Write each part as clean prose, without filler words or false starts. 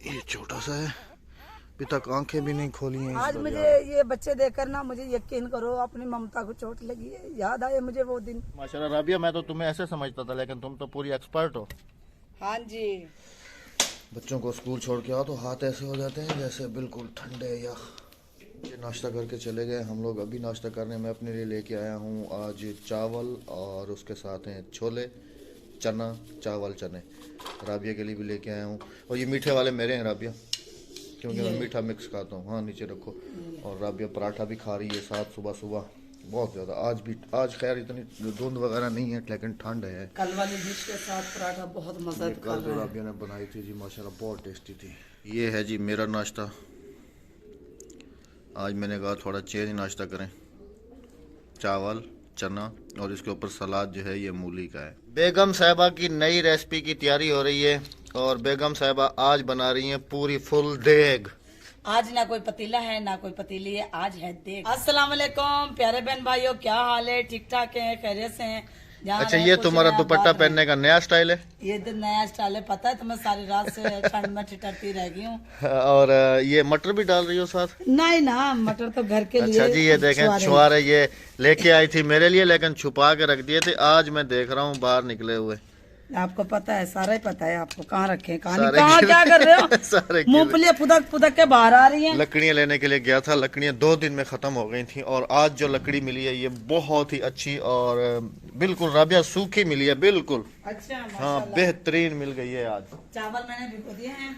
ये छोटा सा है, अभी तक आंखें भी नहीं खोली हैं। आज मुझे ये बच्चे देखकर ना, मुझे यकीन करो अपनी ममता को चोट लगी है। याद आए मुझे वो दिन। माशाल्लाह राबिया, मैं तो तुम्हें ऐसे समझता था, लेकिन तुम तो पूरी एक्सपर्ट हो। हाँ जी। बच्चों को स्कूल छोड़ के आओ तो हाथ ऐसे हो जाते हैं जैसे बिल्कुल ठंडे। या ये नाश्ता करके चले गए, हम लोग अभी नाश्ता करने। मैं अपने लिए लेके आया हूँ आज चावल और उसके साथ हैं छोले, चना, चावल चने। राबिया के लिए भी लेके आया हूँ। और ये मीठे वाले मेरे हैं राबिया, क्योंकि मैं मीठा मिक्स खाता हूँ। हाँ नीचे रखो। और राबिया पराठा भी खा रही है साथ, सुबह सुबह बहुत ज़्यादा। आज खैर इतनी धुंध वगैरह नहीं है, लेकिन ठंड है। कल वाली डिश के साथ पराठा बहुत मजा कर कल जो राबिया ने बनाई थी जी, माशाल्लाह बहुत टेस्टी थी। ये है जी मेरा नाश्ता। आज मैंने कहा थोड़ा चेंज नाश्ता करें। चावल, चना और इसके ऊपर सलाद जो है ये मूली का है। बेगम साहिबा की नई रेसिपी की तैयारी हो रही है और बेगम साहिबा आज बना रही हैं पूरी फुल देग। आज ना कोई पतीला है ना कोई पतीली है, आज है देग। अस्सलाम वालेकुम प्यारे बहन भाइयों, क्या हाल है? ठीक ठाक है, खैरियत से हैं? अच्छा, ये तुम्हारा दुपट्टा पहनने का नया स्टाइल है? ये तो नया स्टाइल है, पता है तुम्हें। सारी रात से ठंड में ठिठरती रह गई हूँ। और ये मटर भी डाल रही हो साथ? नहीं ना, मटर तो घर के लिए। अच्छा जी, ये देखें छुआरे ये लेके आई थी मेरे लिए, लेकिन छुपा के रख दिए थे। आज मैं देख रहा हूँ बाहर निकले हुए। आपको पता है, सारा ही पता है आपको। कहाँ रखे, कहाँ क्या कर रहे हो? सारे मूंगफली फुदक फुदक के बाहर आ रही हैं। लकड़ियाँ लेने के लिए गया था, लकड़ियाँ 2 दिन में ख़त्म हो गई थी। और आज जो लकड़ी मिली है ये बहुत ही अच्छी और बिल्कुल राबिया सूखी मिली है, बिल्कुल। अच्छा, हाँ बेहतरीन मिल गई है आज। चावल मैंने भिगो दिए हैं।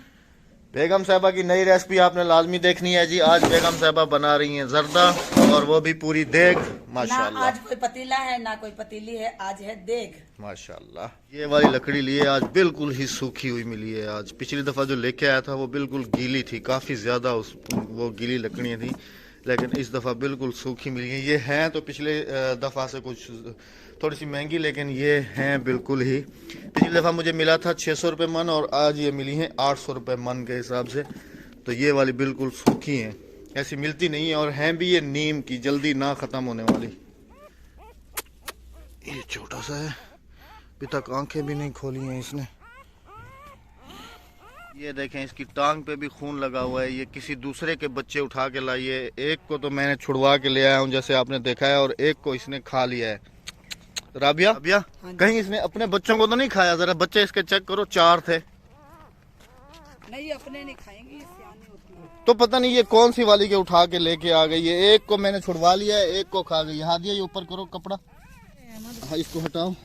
बेगम साहिबा की नई रेसिपी आपने लाजमी देखनी है जी। आज बेगम साहिबा बना रही हैं जर्दा, और वो भी पूरी देग। माशाल्लाह, आज कोई पतीला है ना कोई पतीली है, आज है देग। माशाल्लाह। ये वाली लकड़ी ली है आज, बिल्कुल ही सूखी हुई मिली है आज। पिछली दफा जो लेके आया था वो बिल्कुल गीली थी, काफी ज्यादा वो गीली लकड़ियाँ थी, लेकिन इस दफा बिल्कुल सूखी मिली है। ये हैं तो पिछले दफा से कुछ थोड़ी सी महंगी, लेकिन ये हैं बिल्कुल ही। पिछली दफ़ा मुझे मिला था 600 रुपये मन, और आज ये मिली हैं 800 रुपये मन के हिसाब से। तो ये वाली बिल्कुल सूखी हैं, ऐसी मिलती नहीं है। और हैं भी ये नीम की, जल्दी ना ख़त्म होने वाली। ये छोटा सा है, अभी तक आंखें भी नहीं खोली हैं इसने। ये देखें, इसकी टांग पे भी खून लगा हुआ है। ये किसी दूसरे के बच्चे उठा के लाई है। एक को तो मैंने छुड़वा के ले आया हूँ जैसे आपने देखा है, और एक को इसने खा लिया है। राबिया, कहीं इसने अपने बच्चों को तो नहीं खाया? जरा बच्चे इसके चेक करो, 4 थे। नहीं, अपने नहीं खाएंगी, सियानी होती है। तो पता नहीं ये कौन सी वाली के उठा के लेके आ गई है। एक को मैंने छुड़वा लिया है, एक को खा गई। हाँ दिया, ये ऊपर करो कपड़ा। हाँ इसको हटाओ।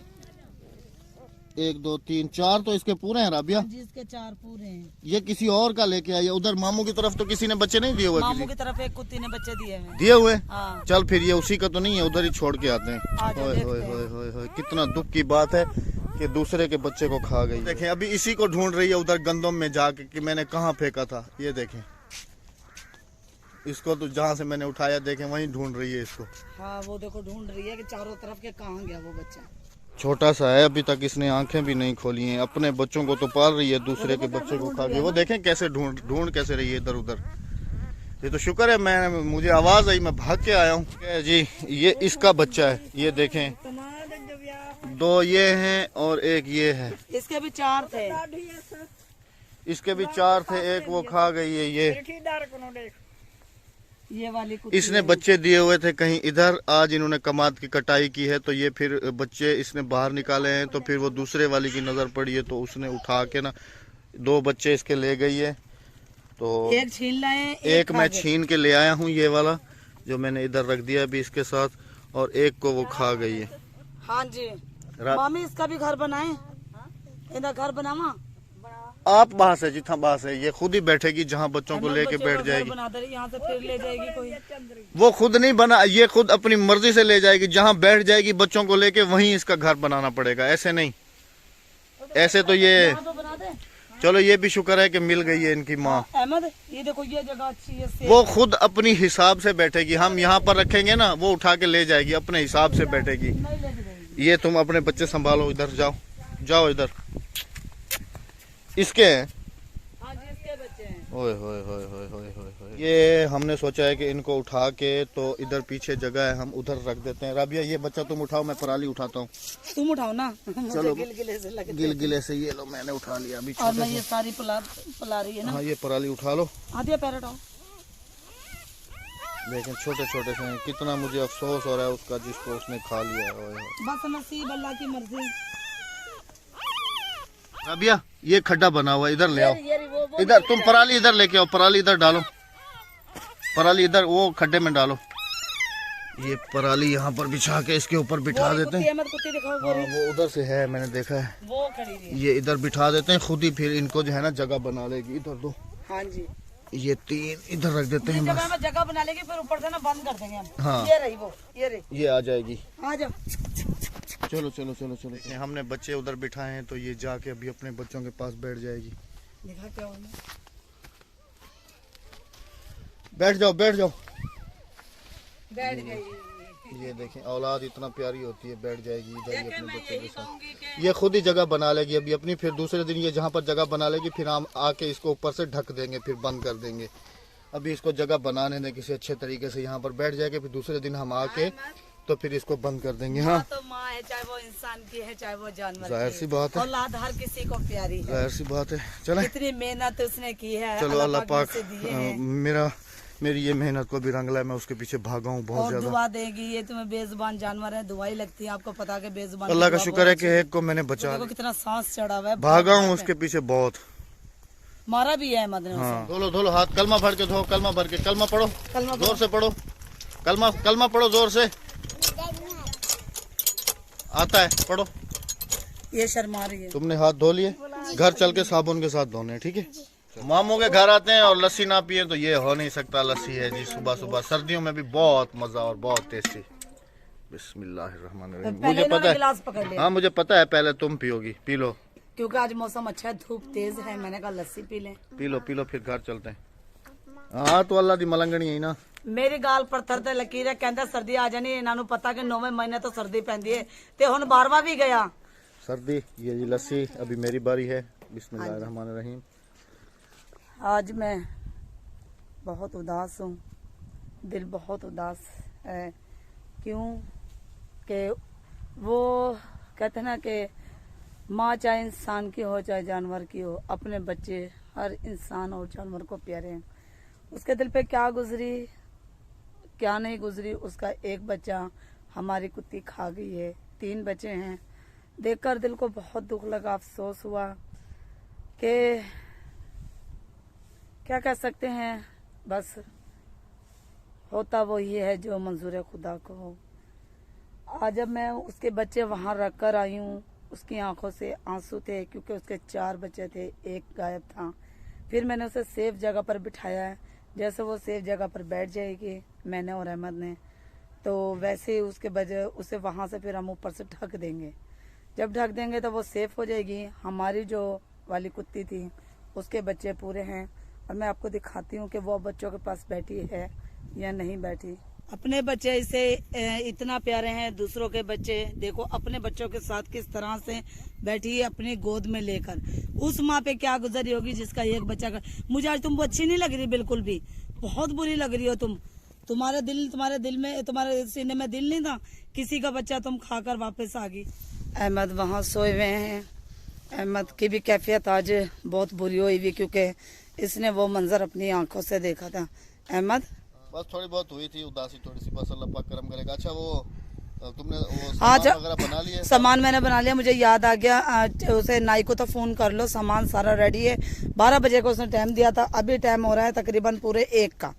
1 2 3 4 तो इसके पूरे हैं राबिया। जिसके 4 पूरे हैं। ये किसी और का लेके आई है। उधर मामू की तरफ तो किसी ने बच्चे नहीं दिए हुए? मामू की तरफ एक कुत्ती ने बच्चे दिए हुए? हाँ। चल फिर ये उसी का तो नहीं है, उधर ही छोड़ के आते हैं। होए होए होए होए होए, कितना दुख की बात है कि दूसरे के बच्चे को खा गई। देखें अभी इसी को ढूंढ रही है उधर गंदम में जाके कि मैंने कहाँ फेंका था। ये देखें इसको, तो जहाँ से मैंने उठाया देखें वहीं ढूंढ रही है इसको। हाँ वो देखो ढूंढ रही है कि चारों तरफ के कहाँ गया वो बच्चा। छोटा सा है, अभी तक इसने आंखें भी नहीं खोली हैं। अपने बच्चों को तो पाल रही है, दूसरे के बच्चे को खा गई। वो देखें कैसे ढूंढ कैसे रही है इधर उधर। ये तो शुक्र है मुझे आवाज आई, मैं भाग के आया हूँ जी। ये इसका बच्चा है, ये देखें 2 ये हैं और एक ये है। इसके भी 4 थे। इसके भी 4 थे, एक वो खा गई है। ये वाली इसने बच्चे दिए हुए थे कहीं इधर। आज इन्होंने कमाद की कटाई की है तो ये फिर बच्चे इसने बाहर निकाले हैं। तो फिर वो दूसरे वाली की नजर पड़ी है तो उसने उठा के ना 2 बच्चे इसके ले गई है। तो एक छीन लाए, एक मैं छीन के ले आया हूँ, ये वाला जो मैंने इधर रख दिया अभी इसके साथ, और एक को वो खा गई है। हाँ जी। मामी इसका भी घर बनाए, इधर घर बनावा। आप वहाँ से जितना बाहर से, ये खुद ही बैठेगी जहाँ बच्चों को लेके बैठ जाएगी। यहाँ से फिर ले जाएगी कोई। वो खुद नहीं बना, ये खुद अपनी मर्जी से ले जाएगी। जहाँ बैठ जाएगी बच्चों को लेके वहीं इसका घर बनाना पड़ेगा। ऐसे नहीं, ऐसे तो ये चलो ये भी शुक्र है कि मिल गई है इनकी माँ। अहमद ये देखो, ये जगह अच्छी है। वो खुद अपनी हिसाब से बैठेगी। हम यहाँ पर रखेंगे ना, वो उठा के ले जाएगी, अपने हिसाब से बैठेगी। ये तुम अपने बच्चे संभालो, इधर जाओ इधर। इसके हैं? हाँ जी, इसके बच्चे हैं। ओए होए होए होए होए होए होए। ये हमने सोचा है कि इनको उठा के तो इधर पीछे जगह है, हम उधर रख देते हैं। राबिया ये बच्चा तुम उठाओ, मैं पराली उठाता हूँ। तुम उठाओ ना। चलो गिलगिले से लगे। गिलगिले से ये लो, मैंने उठा लिया अभी। और मैं ये सारी पला रही है ना। हाँ ये पराली उठा लो। आधी पैर उठाओ। लेकिन छोटे छोटे से हैं। कितना मुझे अफसोस हो रहा है उसका जिसको उसने खा लिया है। बस नसीब अल्लाह की मर्जी। राबिया ये खड्डा बना हुआ है, इधर ले आओ। वो इधर तुम पराली इधर लेके आओ, पराली इधर डालो, पराली इधर वो खड्डे में डालो। ये पराली यहाँ पर बिछा के इसके ऊपर बिठा देते हैं। कुत्ती दिखाओ। हाँ वो उधर से है, मैंने देखा है। वो खड़ी है। ये इधर बिठा देते हैं खुद ही, फिर इनको जो है ना जगह बना लेगी। इधर दो। हाँ जी। ये 3 इधर रख देते हैं बस। जब जगह बना लेंगे फिर ऊपर से ना बंद कर देंगे हम। हाँ ये रही वो, ये रही। ये आ जाएगी। आ जाओ। चलो चलो चलो चलो। हमने बच्चे उधर बिठाए हैं तो ये जाके अभी अपने बच्चों के पास बैठ जाएगी। देखा क्या हुआ? बैठ जाओ बैठ जाओ। बैठ गई। ये देखें औलाद इतना प्यारी होती है, बैठ जाएगी इधर ही अपने मैं बच्चों यही के साथ। कहूंगी कि ये खुद ही जगह बना लेगी अभी अपनी। फिर दूसरे दिन ये जहाँ पर जगह बना लेगी फिर हम आके इसको ऊपर से ढक देंगे, फिर बंद कर देंगे। अभी इसको जगह बनाने दें किसी अच्छे तरीके से, यहाँ पर बैठ जाएगी। फिर दूसरे दिन हम आके तो फिर इसको बंद कर देंगे। हाँ तो माँ है, चाहे वो इंसान की है चाहे वो जानवर जाहिर सी बात है, औलाद हर किसी को प्यारी है। जाहिर सी बात है। चले कितनी मेहनत उसने की है। चलो अल्लाह पाक से दिए हैं। मेरी ये मेहनत को भी रंग लाए। मैं उसके पीछे भागा हूँ बहुत और ज्यादा। दुआ देगी। ये तुम्हें बेजुबान जानवर है, दुआई लगती है। आपको पता है बेजुबान। अल्लाह का शुक्र है कि एक को मैंने बचा देखो कितना सांस चढ़ा हुआ है। भागा हूँ उसके पीछे बहुत। मारा भी है अहमद ने हाँ धोलो धोलो हाथ, कलमा भर के धो, कलमा भर के। कलमा पढ़ो, कलमा जोर से पढ़ो। कलमा पढ़ो जोर से। आता है पढ़ो। ये शर्मा रही है। तुमने हाथ धो लिए, घर चल के साबुन के साथ धोने, ठीक है। मामू के घर आते हैं और लस्सी ना पिए तो ये हो नहीं सकता। लस्सी है जी सुबह सुबह, सर्दियों में भी बहुत मजा और बहुत टेस्टी। बिस्मिल्लाहिर्रहमानिर्रहीम। मुझे पता है, गिलास पकड़ लिया हाँ मुझे पता है, पहले तुम पियोगी, पी लो क्योंकि आज मौसम अच्छा है, धूप तेज है। मैंने कहा लस्सी पी लें। पी लो फिर घर चलते हैं। हाँ तो अल्लाह दी मलंगनी है ना। मेरी गाल पर थरते लकीर है, कहता सर्दी आ जानी। इन्हों पता कि 9वें महीने तो सर्दी पैंदी है ते हुण 12वां भी गया सर्दी। ये जी लस्सी अभी मेरी बारी है। बिस्मिल्लाहिर्रहमानिर्रहीम। आज मैं बहुत उदास हूँ, दिल बहुत उदास है। क्यों कि वो कहते हैं ना कि माँ चाहे इंसान की हो चाहे जानवर की हो, अपने बच्चे हर इंसान और जानवर को प्यारे हैं। उसके दिल पे क्या गुजरी क्या नहीं गुजरी, उसका एक बच्चा हमारी कुत्ती खा गई है। 3 बच्चे हैं। देखकर दिल को बहुत दुख लगा, अफसोस हुआ कि क्या कह सकते हैं। बस होता वो ही है जो मंजूर खुदा को हो। आज जब मैं उसके बच्चे वहां रख कर आई हूँ, उसकी आंखों से आंसू थे क्योंकि उसके 4 बच्चे थे, एक गायब था। फिर मैंने उसे सेफ जगह पर बिठाया है। जैसे वो सेफ जगह पर बैठ जाएगी, मैंने और अहमद ने, तो वैसे ही उसके बजाय उसे वहां से फिर हम ऊपर से ढक देंगे। जब ढक देंगे तो वो सेफ हो जाएगी। हमारी जो वाली कुत्ती थी उसके बच्चे पूरे हैं और मैं आपको दिखाती हूँ कि वो बच्चों के पास बैठी है या नहीं बैठी। अपने बच्चे इसे इतना प्यारे हैं, दूसरों के बच्चे देखो अपने बच्चों के साथ किस तरह से बैठी है अपनी गोद में लेकर। उस माँ पे क्या गुजरी होगी जिसका एक बच्चा का। मुझे आज तुम अच्छी नहीं लग रही, बिल्कुल भी बहुत बुरी लग रही हो तुम। तुम्हारे दिल में, तुम्हारे सीने में दिल नहीं था। किसी का बच्चा तुम खाकर वापस आ गई। अहमद वहाँ सोए हुए हैं। अहमद की भी कैफियत आज बहुत बुरी हुई हुई क्योंकि इसने वो मंजर अपनी आंखों से देखा था। अहमद बस थोड़ी बहुत हुई थी उदासी थोड़ी सी, बस अल्लाह पाक करम करेगा। अच्छा वो तुमने वो हाँ सामान वगैरह बना लिया? सामान मैंने बना लिया। मुझे याद आ गया उसे नाई को तो फोन कर लो, सामान सारा रेडी है। 12 बजे को उसने टाइम दिया था, अभी टाइम हो रहा है तकरीबन पूरे 1 का।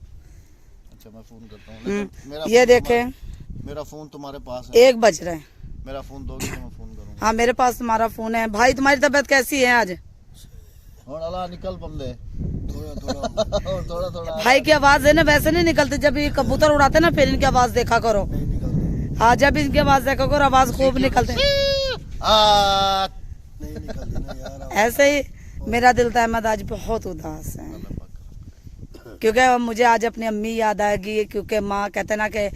अच्छा मैं फोन करता हूँ। ये देखे मेरा फोन तुम्हारे पास है। 1 बज रहे हैं। मेरा फोन दोगी तो मैं फोन करूँगा। हाँ मेरे पास तुम्हारा फोन है। भाई तुम्हारी तबीयत कैसी है आज? और अल्लाह निकल पमदे थोड़ा भाई की आवाज है ना वैसे नहीं निकलती। जब ये कबूतर उड़ाते ना फिर इनकी आवाज देखा करो। हाँ जब इनकी आवाज देखा करो आवाज खूब निकलते। ऐसे ही मेरा दिल था। अहमद आज बहुत उदास है। क्योंकि मुझे आज अपनी अम्मी याद आएगी, क्योंकि माँ कहते ना कि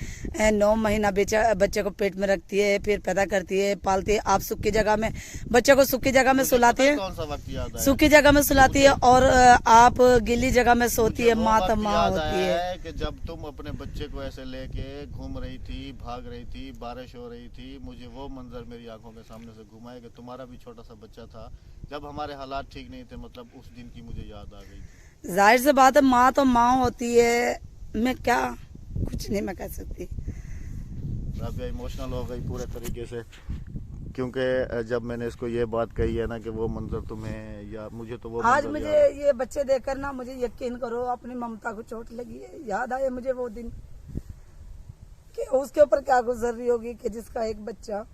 9 महीना बच्चे को पेट में रखती है, फिर पैदा करती है, पालती है। आप सूखी जगह में बच्चे को सूखी जगह में सुलाती है, कौन सा वक्त याद है? सूखी जगह में सुलाती है, और आप गीली जगह में सोती है। माँ तो माँ होती है कि जब तुम अपने बच्चे को ऐसे लेके घूम रही थी, भाग रही थी, बारिश हो रही थी, मुझे वो मंजर मेरी आंखों के सामने से घुमाया कि तुम्हारा भी छोटा सा बच्चा था जब हमारे हालात ठीक नहीं थे, मतलब उस दिन की मुझे याद आ गई। जाहिर सी बात है, माँ तो माँ होती है। मैं क्या कुछ नहीं मैं कह सकती। राबिया इमोशनल हो गई पूरे तरीके से, क्योंकि जब मैंने इसको ये बात कही है ना कि वो मंजर तुम्हें या मुझे तो वो आज मंजर मुझे याद है। ये बच्चे देखकर ना, मुझे यकीन करो, अपनी ममता को चोट लगी है। याद आए मुझे वो दिन कि उसके ऊपर क्या गुजर रही होगी कि जिसका एक बच्चा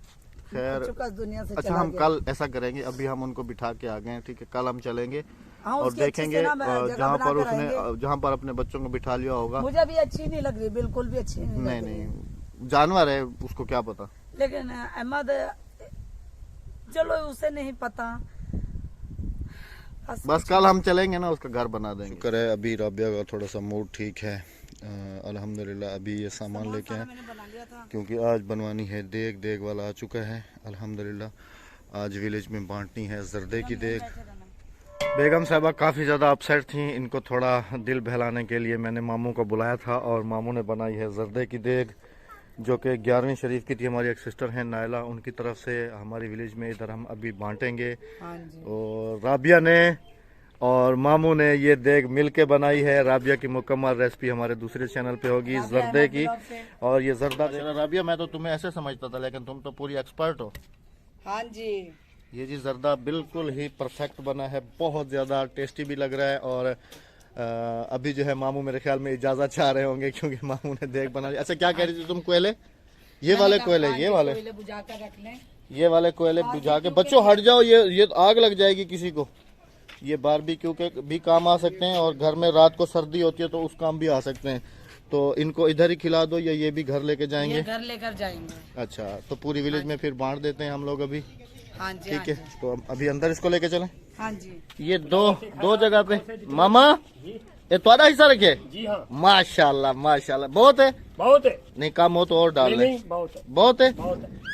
खैर, चुका दुनिया से अच्छा चला हम गया। कल ऐसा करेंगे, अभी हम उनको बिठा के आ गए हैं, ठीक है, कल हम चलेंगे हाँ, और उसकी अच्छी से देखेंगे ना जगह जहाँ पर बनाकर उसने आएंगे। जहाँ पर अपने बच्चों को बिठा लिया होगा। मुझे भी अच्छी नहीं लग रही, बिल्कुल भी अच्छी नहीं नहीं लग रही। नहीं, जानवर है, उसको क्या पता। लेकिन अहमद, चलो उसे नहीं पता। बस कल हम चलेंगे ना, उसका घर बना देंगे। शुक्र है अभी राबिया का थोड़ा सा मूड ठीक है, अल्हम्दुलिल्लाह। अभी ये सामान लेके आए, मैंने बना लिया था। क्योंकि आज बनवानी है देग, देग वाला आ चुका है अल्हम्दुलिल्लाह। आज विलेज में बांटनी है जर्दे की देग। बेगम साहबा काफ़ी ज़्यादा अपसेट थी, इनको थोड़ा दिल बहलाने के लिए मैंने मामू को बुलाया था और मामू ने बनाई है जर्दे की देग, जो कि 11वीं शरीफ की थी। हमारी एक सिस्टर हैं नायला, उनकी तरफ से हमारी विलेज में इधर हम अभी बांटेंगे। हाँ जी। और राबिया ने और मामू ने ये देग मिल के बनाई है। राबिया की मुकम्मल रेसिपी हमारे दूसरे चैनल पे होगी जर्दे की। और ये जर्दा राबिया, मैं तो तुम्हें ऐसे समझता था, लेकिन तुम तो पूरी एक्सपर्ट हो। हाँ जी, ये जी जर्दा बिल्कुल ही परफेक्ट बना है, बहुत ज़्यादा टेस्टी भी लग रहा है। और अभी जो है मामू मेरे ख्याल में इजाज़त चाह रहे होंगे, क्योंकि मामू ने देग बना ली। अच्छा, क्या कह रही थी तुम? कोयले, ये वाले कोयले, ये वाले, बुझा कर रख लें। ये वाले कोयले बुझा के, बच्चों हट जाओ, ये आग लग जाएगी किसी को। ये बारबेक्यू के भी काम आ सकते हैं, और घर में रात को सर्दी होती है तो उस काम भी आ सकते हैं। तो इनको इधर ही खिला दो, या ये भी घर लेके जाएंगे? ये घर लेकर जाएंगे। अच्छा, तो पूरी विलेज में फिर बांट देते हैं हम लोग अभी। हाँ जी, ठीक है, तो अभी अंदर इसको लेके चलें। हाँ जी। ये दो जगह पे मामा, ये तुम्हारा हिस्सा रखे? जी हाँ, माशाल्लाह माशाल्लाह, बहुत है। बहुत है। नहीं, कम हो तो और डाल नहीं, लें। नहीं, बहुत है, बहुत है। बहुत है।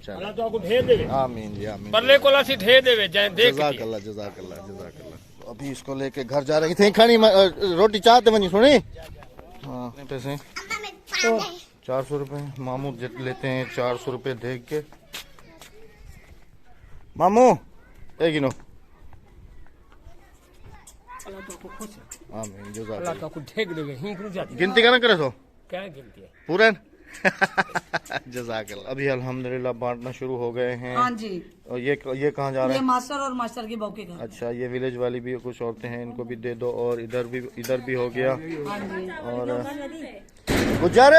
चलो, अल्लाह तो आपको ढेर देवे, आमीन जी आमीन। परले को लासी ढेर देवे, जाए देख के। जज़ाकल्लाह जज़ाकल्लाह जज़ाकल्लाह। तो अभी इसको लेके घर जा रहे थे। खानी रोटी चाहते बनी सुनी। हाँ, कितने पैसे? 400 रुपए। मामू लेते हैं 400 रुपए देख के। मामू एक गिनो। अल्लाह तो आपको खुश है, आमीन अल्लाह जज़ाकल्लाह। तो आपको ठेक देवे, ही रुक जाती है। गिनती करना करे तो क्या गिनती है? पूरा जज़ाकल्लाह। अभी अल्हम्दुलिल्लाह बांटना शुरू हो गए हैं। हाँ जी, और ये कहाँ जा रहा ये है? मास्टर और मास्टर की बहू के घर। अच्छा, ये विलेज वाली भी कुछ औरतें हैं, इनको भी दे दो। और इधर भी हो गया। हाँ जी। और गुजर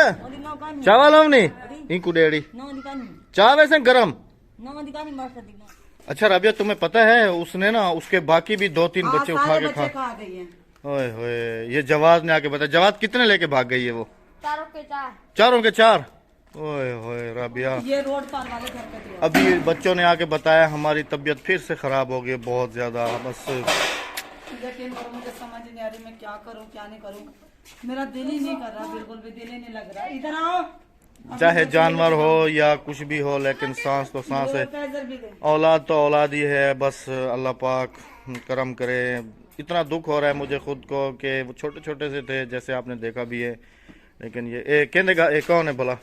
चावल हमने इनको डेड़ी चाय वैसे गरम। अच्छा राबिया, तुम्हें पता है उसने ना उसके बाकी भी 2-3 बच्चे उठा सारे के बच्चे खा। खा गई हैं। ओए होए, ये जवाद ने आके बताया। जवाद कितने लेके भाग गई है वो? 4 के 4। चारों के 4। ओए होए राबिया, ये रोड पार वाले घर पे थे। अभी बच्चों ने आके बताया हमारी तबीयत फिर से खराब हो गई बहुत ज्यादा। बस यकीन करो, मुझे समझ नहीं आ रही मैं क्या करूं क्या नहीं करूं। मेरा दिल ही नहीं कर रहा, बिल्कुल भी दिल ही नहीं लग रहा। इधर आओ। चाहे जानवर हो या कुछ भी हो, लेकिन सांस तो सांस है। इधर भी दे। औलाद तो औलाद ही है। बस अल्लाह पाक करम करे। इतना दुख हो रहा है मुझे खुद को कि वो छोटे छोटे से थे, जैसे आपने देखा भी है। लेकिन ये कहने कौन है भला?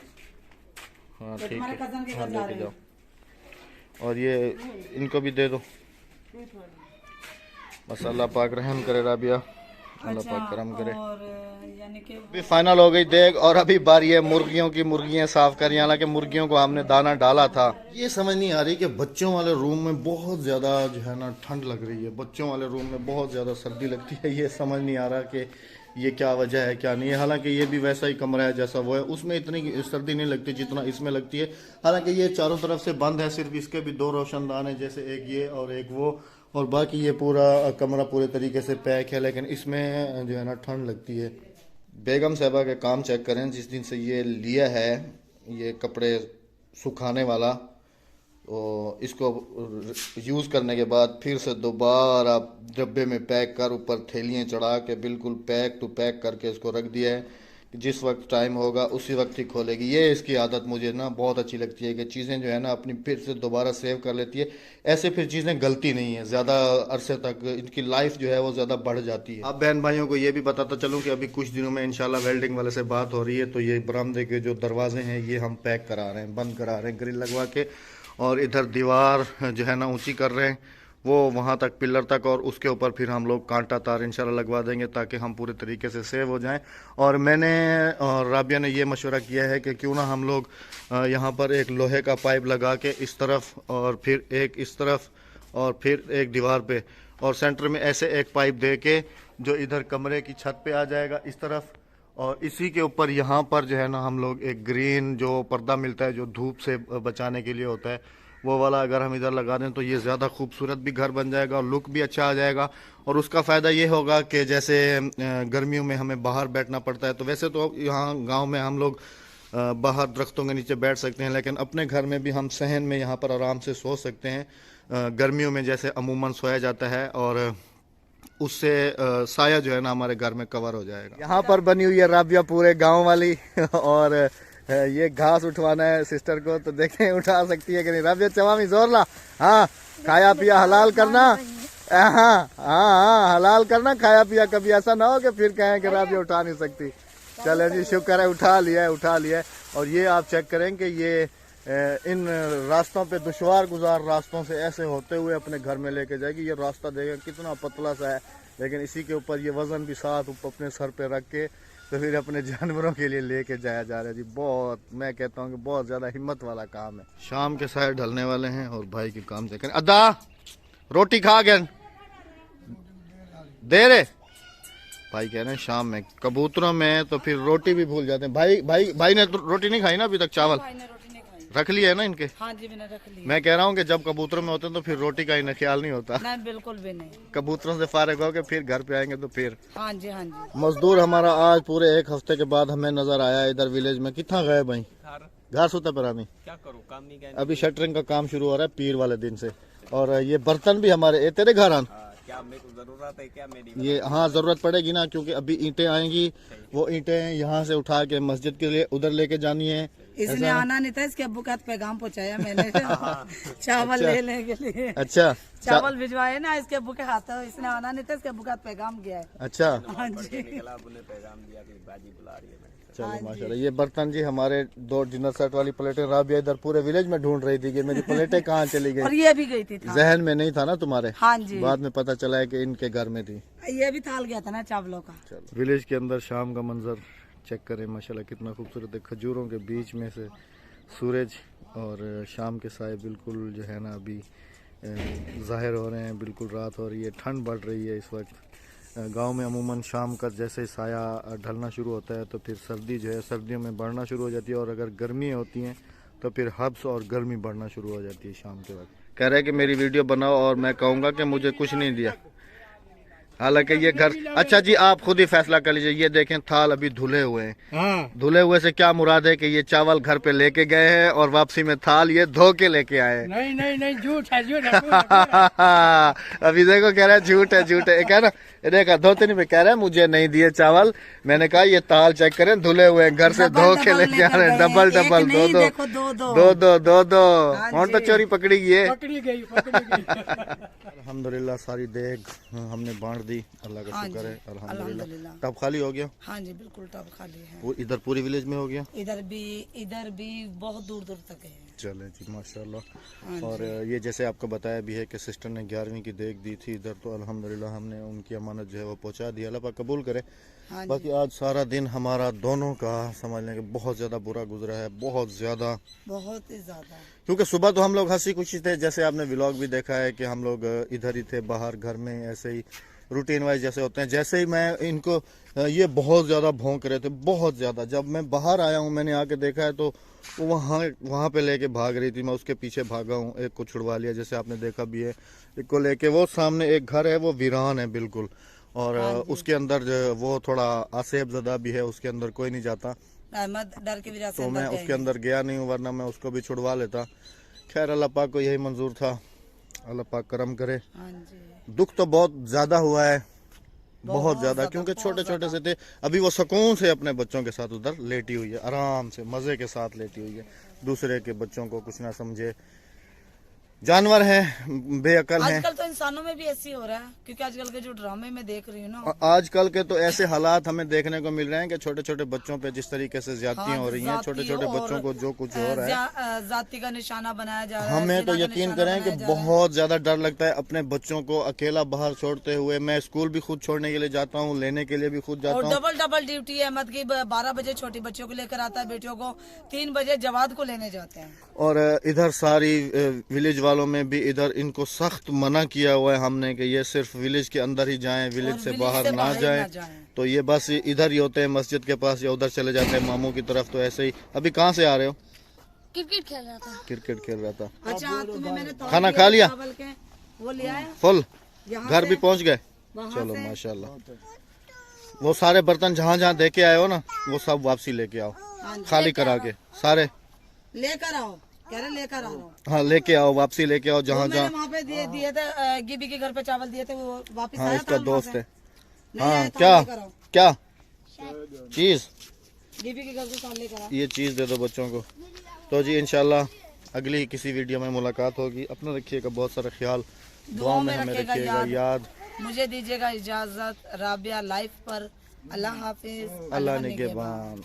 हाँ ठीक तुम्हारे है, कजन के हाँ घर जा लेके रहे जाओ। और ये इनको भी दे दो। बस अल्लाह पाक रहम करे राबिया, अल्लाह पाक करम करे। और यानी कि अभी फाइनल हो गई देग, और अभी बारी है मुर्गियों की। मुर्गियां साफ करी, हालांकि मुर्गियों को हमने दाना डाला था। ये समझ नहीं आ रही कि बच्चों वाले रूम में बहुत ज्यादा जो है ना ठंड लग रही है, बच्चों वाले रूम में बहुत ज्यादा सर्दी लगती है। ये समझ नहीं आ रहा कि ये क्या वजह है क्या नहीं है। हालांकि ये भी वैसा ही कमरा है जैसा वो है, उसमें इतनी सर्दी नहीं लगती जितना इसमें लगती है। हालांकि ये चारों तरफ से बंद है, सिर्फ इसके भी 2 रोशनदान है, जैसे एक ये और एक वो, और बाकी ये पूरा कमरा पूरे तरीके से पैक है। लेकिन इसमें जो है ना ठंड लगती है। बेगम साहबा के काम चेक करें, जिस दिन से ये लिया है ये कपड़े सुखाने वाला, तो इसको यूज़ करने के बाद फिर से दोबारा डब्बे में पैक कर ऊपर थैलियाँ चढ़ा के बिल्कुल पैक टू पैक करके इसको रख दिया है कि जिस वक्त टाइम होगा उसी वक्त ही खोलेगी। ये इसकी आदत मुझे ना बहुत अच्छी लगती है कि चीज़ें जो है ना अपनी फिर से दोबारा सेव कर लेती है। ऐसे फिर चीज़ें गलती नहीं है, ज़्यादा अरसे तक इनकी लाइफ जो है वो ज़्यादा बढ़ जाती है। अब बहन भाइयों को ये भी बताता चलूँ कि अभी कुछ दिनों में इंशाल्लाह वेल्डिंग वाले से बात हो रही है, तो ये बरामदे के जो दरवाजे हैं ये हम पैक करा रहे हैं, बंद करा रहे हैं ग्रिल लगवा के, और इधर दीवार जो है ना ऊंची कर रहे हैं वो वहाँ तक पिलर तक, और उसके ऊपर फिर हम लोग कांटा तार इंशाल्लाह लगवा देंगे ताकि हम पूरे तरीके से सेव हो जाएं। और मैंने और राबिया ने ये मशवरा किया है कि क्यों ना हम लोग यहाँ पर एक लोहे का पाइप लगा के इस तरफ और फिर एक इस तरफ और फिर एक दीवार पे और सेंटर में ऐसे एक पाइप दे के जो इधर कमरे की छत पे आ जाएगा इस तरफ, और इसी के ऊपर यहाँ पर जो है ना हम लोग एक ग्रीन जो पर्दा मिलता है जो धूप से बचाने के लिए होता है वो वाला अगर हम इधर लगा दें तो ये ज़्यादा खूबसूरत भी घर बन जाएगा और लुक भी अच्छा आ जाएगा। और उसका फ़ायदा ये होगा कि जैसे गर्मियों में हमें बाहर बैठना पड़ता है, तो वैसे तो यहाँ गांव में हम लोग बाहर दरख्तों के नीचे बैठ सकते हैं, लेकिन अपने घर में भी हम सहन में यहाँ पर आराम से सो सकते हैं। गर्मियों में जैसे अमूमन सोया जाता है और उससे साया जो है ना हमारे घर में कवर हो जाएगा। यहाँ पर बनी हुई है राबिया पूरे गांव वाली और ये घास उठवाना है सिस्टर को, तो देखें उठा सकती है कि नहीं। राबिया चवामी जोर ला, हाँ खाया पिया हलाल करना, हाँ हाँ हाँ हलाल करना, खाया पिया, कभी ऐसा ना हो कि फिर कहें कि राबिया उठा नहीं सकती। चले जी शुक्र है उठा लिया है, उठा लिया है। और ये आप चेक करें कि ये इन रास्तों पे दुश्वार गुजार रास्तों से ऐसे होते हुए अपने घर में लेके जाएगी। ये रास्ता देखें कितना पतला सा है, लेकिन इसी के ऊपर ये वजन भी साथ अपने सर पे रख के तो फिर अपने जानवरों के लिए लेके जाया जा रहा है जी। बहुत, मैं कहता हूँ कि बहुत ज्यादा हिम्मत वाला काम है। शाम के साय ढलने वाले हैं और भाई के काम से करें। अदा रोटी खा गए दे रहे भाई कह रहे हैं शाम में, कबूतरों में तो फिर रोटी भी भूल जाते हैं। भाई ने तो रोटी नहीं खाई ना अभी तक, चावल रख लिया है ना इनके। हाँ जी मैंने रख लिया। मैं कह रहा हूँ कि जब कबूतरों में होते हैं तो फिर रोटी का ही ख्याल नहीं होता। नहीं बिल्कुल भी नहीं, कबूतरों से फारिग हो के फिर घर पे आएंगे तो फिर। हाँ जी हाँ जी। मजदूर हमारा आज पूरे एक हफ्ते के बाद हमें नजर आया इधर विलेज में। कितना गए भाई? घर सोता परानी, क्या करूँ काम नहीं गए। अभी शटरिंग का काम शुरू हो रहा है पीर वाले दिन से। और ये बर्तन भी हमारे तेरे घर आन क्या मेरे को जरूरत है क्या मेरी? ये हाँ जरूरत पड़ेगी ना, क्योंकि अभी ईंटें आएंगी, वो ईंटें यहाँ से उठा के मस्जिद के लिए उधर लेके जानी है। इसने आना नहीं था, इसके अब्बू का पैगाम पहुँचाया मैंने चावल लेने के लिए। अच्छा चावल भिजवाए ना इसके अब्बू के हाथ, इसने आना नहीं था, इसके अब्बू का पैगाम गया है। अच्छा हाँ जी पैगाम दिया कि बाजी बुला रही है। चलो माशाल्लाह। ये बर्तन जी हमारे 2 डिनर सेट वाली प्लेटें राबिया इधर पूरे विलेज में ढूंढ रही थी कि मेरी प्लेटें कहाँ चली गई। और ये भी गई थी, जहन में नहीं था ना तुम्हारे। हाँ जी बाद में पता चला है कि इनके घर में थी। ये भी थाल गया था ना चावलों का। चलो विलेज के अंदर शाम का मंजर चेक करें माशाल्लाह कितना खूबसूरत है। खजूरों के बीच में से सूरज और शाम के साए बिल्कुल जो है ना अभी जाहिर हो रहे हैं। बिल्कुल रात हो रही है, ठंड बढ़ रही है इस वक्त। गांव में अमूमन शाम का जैसे साया ढलना शुरू होता है तो फिर सर्दी जो है सर्दियों में बढ़ना शुरू हो जाती है, और अगर गर्मी होती हैं तो फिर हब्स और गर्मी बढ़ना शुरू हो जाती है शाम के वक्त। कह रहे हैं कि मेरी वीडियो बनाओ और मैं कहूँगा कि मुझे कुछ नहीं दिया, हालांकि ये घर। अच्छा जी आप खुद ही फैसला कर लीजिए। ये देखें थाल अभी धुले हुए हैं। हाँ। धुले हुए से क्या मुराद है कि ये चावल घर पे लेके गए हैं और वापसी में थाल ये धो के लेके आए। नहीं नहीं नहीं झूठ है झूठ अभी देखो कह रहा है झूठ है झूठ है, कह रहा देखा धोते नहीं, कह रहा है मुझे नहीं दिए चावल। मैंने कहा ये ताल चेक करें धुले हुए घर से धो के लेके आ रहे हैं। डबल डबल दो कौन तो चोरी पकड़ी गई। अल्हम्दुलिल्लाह सारी देग हमने बांट दी, अल्लाह का शुक्र है अल्हम्दुलिल्लाह। टब खाली हो गया? हाँ जी बिल्कुल टब खाली है। वो इधर पूरी विलेज में हो गया? इधर भी बहुत दूर दूर तक है। चले जी माशाल्लाह। और ये जैसे आपको बताया भी है कि सिस्टर ने 11वीं की देख दी थी इधर, तो अल्हम्दुलिल्लाह हमने उनकी अमानत जो है वो पहुंचा दी, अल्लाह पाक कबूल करे। बाकी आज सारा दिन हमारा दोनों का समझ लें कि बहुत ज्यादा बुरा गुजरा है, बहुत ज्यादा, बहुत ही ज्यादा। क्योंकि सुबह तो हम लोग हंसी खुशी थे, जैसे आपने व्लॉग भी देखा है कि हम लोग इधर ही थे, बाहर घर में ऐसे ही रूटीन वाइज जैसे होते हैं। जैसे ही मैं इनको ये बहुत ज़्यादा भौंक रहे थे, बहुत ज़्यादा। जब मैं बाहर आया हूँ मैंने आके देखा है तो वहाँ पे लेके भाग रही थी, मैं उसके पीछे भागा हूँ। एक को छुड़वा लिया जैसे आपने देखा भी है, एक को लेके वो सामने एक घर है वो वीरान है बिल्कुल, और उसके अंदर जो वो थोड़ा आसेब ज़दा भी है, उसके अंदर कोई नहीं जाता, डर के वजह से तो मैं उसके अंदर गया नहीं हूँ, वरना मैं उसको भी छुड़वा लेता। खैर अल्लाह पाक को यही मंजूर था, अल्लाह पाक करम करे। हाँ जी, दुख तो बहुत ज्यादा हुआ है, बहुत ज्यादा, क्योंकि छोटे छोटे से थे। अभी वो सुकून से अपने बच्चों के साथ उधर लेटी हुई है, आराम से मजे के साथ लेटी हुई है, दूसरे के बच्चों को कुछ ना समझे। जानवर हैं, बेअकल हैं। आजकल तो इंसानों में भी ऐसी हो रहा है, क्योंकि आजकल के जो ड्रामे में देख रही हूँ ना, आजकल के तो ऐसे हालात हमें देखने को मिल रहे हैं कि छोटे छोटे बच्चों पे जिस तरीके से ज्यादतियां हो रही हैं, छोटे छोटे बच्चों को जो कुछ हो रहा है, जाति का निशाना बनाया जा रहा है। हमें तो जिना का यकीन निशाना करें कि बनाया जा रहा है। बहुत ज्यादा डर लगता है अपने बच्चों को अकेला बाहर छोड़ते हुए। मैं स्कूल भी खुद छोड़ने के लिए जाता हूँ, लेने के लिए भी खुद और जाता हूँ। डबल डबल ड्यूटी है, मत की 12 बजे छोटी बच्चों को लेकर आता है, बेटियों को 3 बजे जवाद को लेने जाते हैं। और इधर सारी विलेज वालों में भी इधर इनको सख्त मना किया हुआ है हमने कि ये सिर्फ विलेज के अंदर ही जाएं, विलेज से बाहर ना जाएं। तो ये बस इधर ही होते हैं मस्जिद के पास, या उधर चले जाते हैं मामू की तरफ। तो ऐसे ही। अभी कहाँ से आ रहे हो? क्रिकेट खेल रहा था। क्रिकेट खेल रहा था। अच्छा, तुम्हें मैंने खाना खा लिया? चावल के वो लिया है फुल यहाँ घर भी से, पहुंच गए? वहाँ चलो से। माशाल्लाह। वो सारे बर्तन जहाँ जहाँ दे के आए हो ना, वो सब वापसी लेके आओ, हाँ जी, खाली करा के सारे। लेकर आओ, कह रहे लेकर आ रहा हूँ। हाँ लेके आओ, वापसी लेके आओ जहाँ मैंने जहाँ। वहाँ पे दिए थे, गिबी के घर पे चावल दिए थे, वो वापस हाँ आया इसका था दोस्त वहाँ है। से। नहीं आया हाँ था, क्या लेकर आओ। क्या चीज? गिबी के घर से साल लेकर आओ। ये चीज दे दो बच्चों को। तो जी इंशाल्लाह अगली किसी वीडियो में मुलाकात होगी। अपना रखिएगा बहुत सारा ख्याल, दुआओं में हमें रखिएगा याद। मुझे दीजिएगा इजाजत। राबिया लाइफ पर। अल्लाह हाफिज। अल्लाह निगहबान।